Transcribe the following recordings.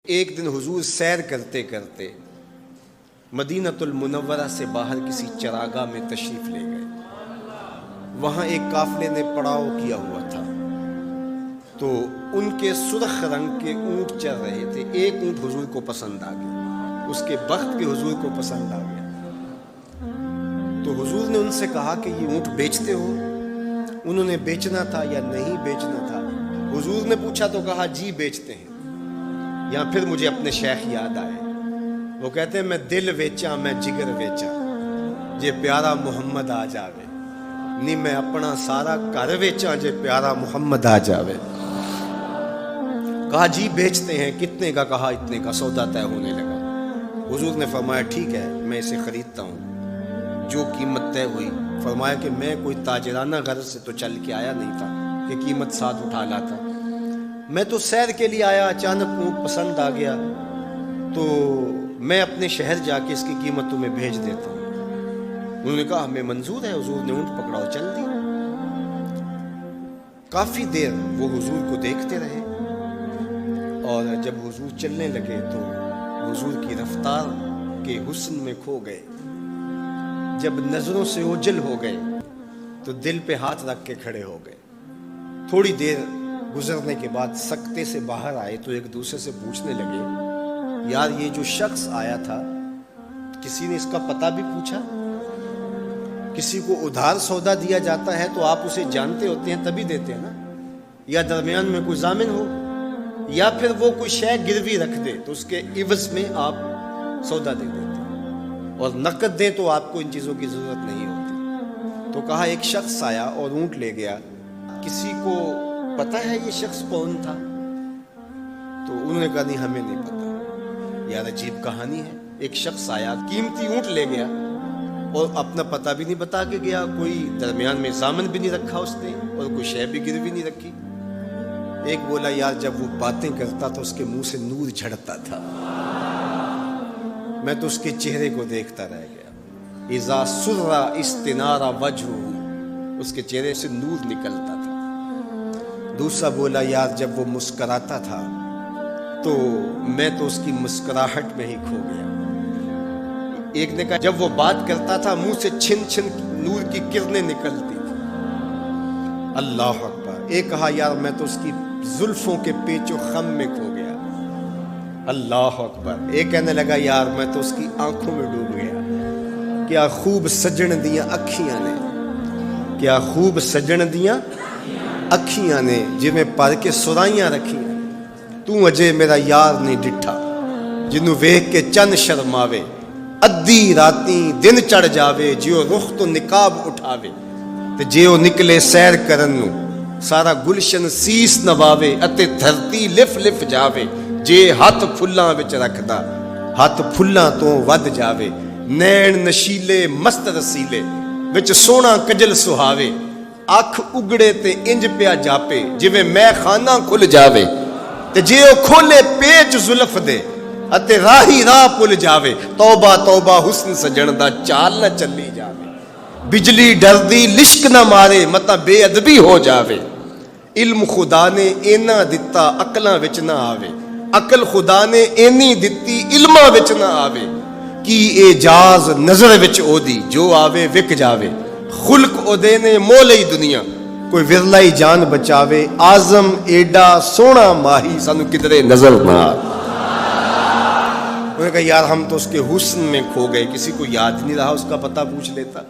ایک دن حضور سیر کرتے کرتے مدینۃ المنورہ سے باہر کسی چراگاہ میں تشریف لے گئے۔ وہاں ایک قافلے نے پڑاؤ کیا ہوا تھا، تو ان کے سرخ رنگ کے اونٹ چل رہے تھے۔ ایک اونٹ حضور کو پسند آ گیا، اس کے بخت کے حضور کو پسند آ گیا۔ تو حضور نے ان سے کہا کہ یہ اونٹ بیچتے ہو؟ انہوں نے بیچنا تھا یا نہیں بیچنا تھا؟ حضور نے پوچھا تو کہا جی بیچتے ہیں۔ یا پھر مجھے اپنے شیخ یاد آئے، وہ کہتے ہیں میں دل ویچا میں جگر ویچا جے پیارا محمد آ جاوے، نہیں میں اپنا سارا گھر ویچا جے پیارا محمد آ جاوے۔ کہا جی بیچتے ہیں، کتنے کا؟ کہا اتنے کا۔ سودا طے ہونے لگا۔ حضور نے فرمایا ٹھیک ہے میں اسے خریدتا ہوں۔ جو قیمت طے ہوئی، فرمایا کہ میں کوئی تاجرانہ غرض سے تو چل کے آیا نہیں تھا کہ قیمت ساتھ اٹھا لاتا، میں تو سیر کے لیے آیا، اچانک اونٹ پسند آ گیا تو میں اپنے شہر جا کے اس کی قیمت تمہیں بھیج دیتا ہوں۔ انہوں نے کہا ہمیں منظور ہے۔ حضور نے اونٹ پکڑا اور چل دی۔ کافی دیر وہ حضور کو دیکھتے رہے، اور جب حضور چلنے لگے تو حضور کی رفتار کے حسن میں کھو گئے۔ جب نظروں سے اوجھل ہو گئے تو دل پہ ہاتھ رکھ کے کھڑے ہو گئے۔ تھوڑی دیر گزرنے کے بعد سکتے سے باہر آئے تو ایک دوسرے سے پوچھنے لگے یار یہ جو شخص آیا تھا کسی نے اس کا پتہ بھی پوچھا؟ کسی کو ادھار سودا دیا جاتا ہے تو آپ اسے جانتے ہوتے ہیں تبھی دیتے ہیں نا، یا درمیان میں کوئی ضامن ہو، یا پھر وہ کوئی شے گروی رکھ دے تو اس کے عوض میں آپ سودا دے دیتے ہیں، اور نقد دیں تو آپ کو ان چیزوں کی ضرورت نہیں ہوتی۔ تو کہا ایک شخص آیا اور اونٹ لے گیا، کسی کو پتہ ہے یہ شخص کون تھا؟ تو انہوں نے کہا نہیں ہمیں نہیں پتا۔ یار عجیب کہانی ہے، ایک شخص آیا قیمتی اونٹ لے گیا اور اپنا پتہ بھی نہیں بتا کے گیا، کوئی درمیان میں ضامن بھی نہیں رکھا اس نے، اور کوئی شے بھی گروی نہیں رکھی۔ ایک بولا یار جب وہ باتیں کرتا تو اس کے منہ سے نور جھڑتا تھا، میں تو اس کے چہرے کو دیکھتا رہ گیا۔ اذا سر استنار وجہ، اس کے چہرے سے نور نکلتا تھا۔ دوسرا بولا یار جب وہ مسکراتا تھا تو میں تو اس کی مسکراہٹ میں ہی کھو گیا۔ ایک نے کہا جب وہ بات کرتا تھا منہ سے چھن چھن نور کی کرنیں نکلتی تھی۔ اللہ اکبر۔ ایک کہا یار میں تو اس کی زلفوں کے پیچ و خم میں کھو گیا۔ اللہ اکبر۔ ایک کہنے لگا یار میں تو اس کی آنکھوں میں ڈوب گیا، کیا خوب سجن دیاں اکھیاں نے، کیا خوب سجن دیاں اکھیاں نے جویں پر کے سرائیاں رکھیاں، تو اجے میرا یار نہیں ڈٹھا، جنوں ویکھ کے چن شرماوے، ادھی راتیں دن چڑھ جاوے، جیو رخ تو نقاب اٹھاوے، تے جیو نکلے سیر کرن نو سارا گلشن سیس نواوے، اتے دھرتی لف لف جاوے، جے ہاتھ پھلاں وچ رکھدا ہاتھ پھلاں تو ود جاوے، نین نشیلے مست رسیلے وچ سونا کجل سہاوے، اکھ اگڑے تے انج پیا جاپے جویں میں خانہ کھل جاوے، تے جے او کھولے پیچ زلف دے اتے راہی راہ پل جاوے، توبہ توبہ حسن سجن دا چال نہ چلی جاوے، بجلی ڈردی لشک نہ مارے متا بے ادبی ہو جاوے، علم خدا نے اینا دتا عقلاں وچ نہ آوے، عقل خدا نے اینی دتی علماں وچ نہ آوے، کی اعجاز نظر وچ او دی جو آوے وک جاوے، خلق او دے نے مولئی دنیا کوئی ورلائی جان بچاوے، آزم ایڈا سونا ماہی سانو کدرے نظر نہ آوے۔ انہوں نے کہا یار ہم تو اس کے حسن میں کھو گئے، کسی کو یاد نہیں رہا اس کا پتہ پوچھ لیتا۔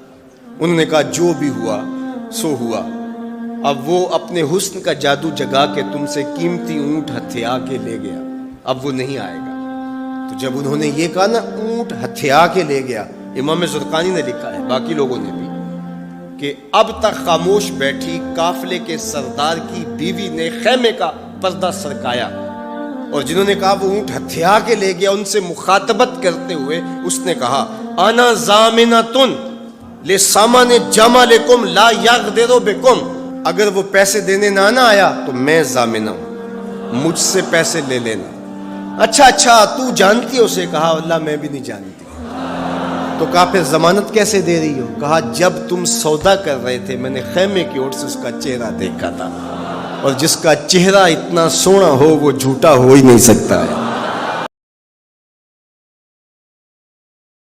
انہوں نے کہا جو بھی ہوا سو ہوا، اب وہ اپنے حسن کا جادو جگا کے تم سے قیمتی اونٹ ہتھیا کے لے گیا، اب وہ نہیں آئے گا۔ تو جب انہوں نے یہ کہا نا اونٹ ہتھیا کے لے گیا، امام زرقانی نے لکھا ہے باقی لوگوں نے بھی کہ اب تک خاموش بیٹھی قافلے کے سردار کی بیوی نے خیمے کا پردہ سرکایا، اور جنہوں نے کہا وہ اونٹ ہتھیا کے لے گیا ان سے مخاطبت کرتے ہوئے اس نے کہا انا ضامنۃ لسامان جمالکم لا یغدر بکم، اگر وہ پیسے دینے نہ آیا تو میں ضامنہ ہوں، مجھ سے پیسے لے لینا۔ اچھا تو جانتی ہو؟ اسے کہا اللہ میں بھی نہیں جانتی۔ تو کہا پھر ضمانت کیسے دے رہی ہو؟ کہا جب تم سودا کر رہے تھے میں نے خیمے کی اوٹ سے اس کا چہرہ دیکھا تھا، اور جس کا چہرہ اتنا سونا ہو وہ جھوٹا ہو ہی نہیں سکتا ہے۔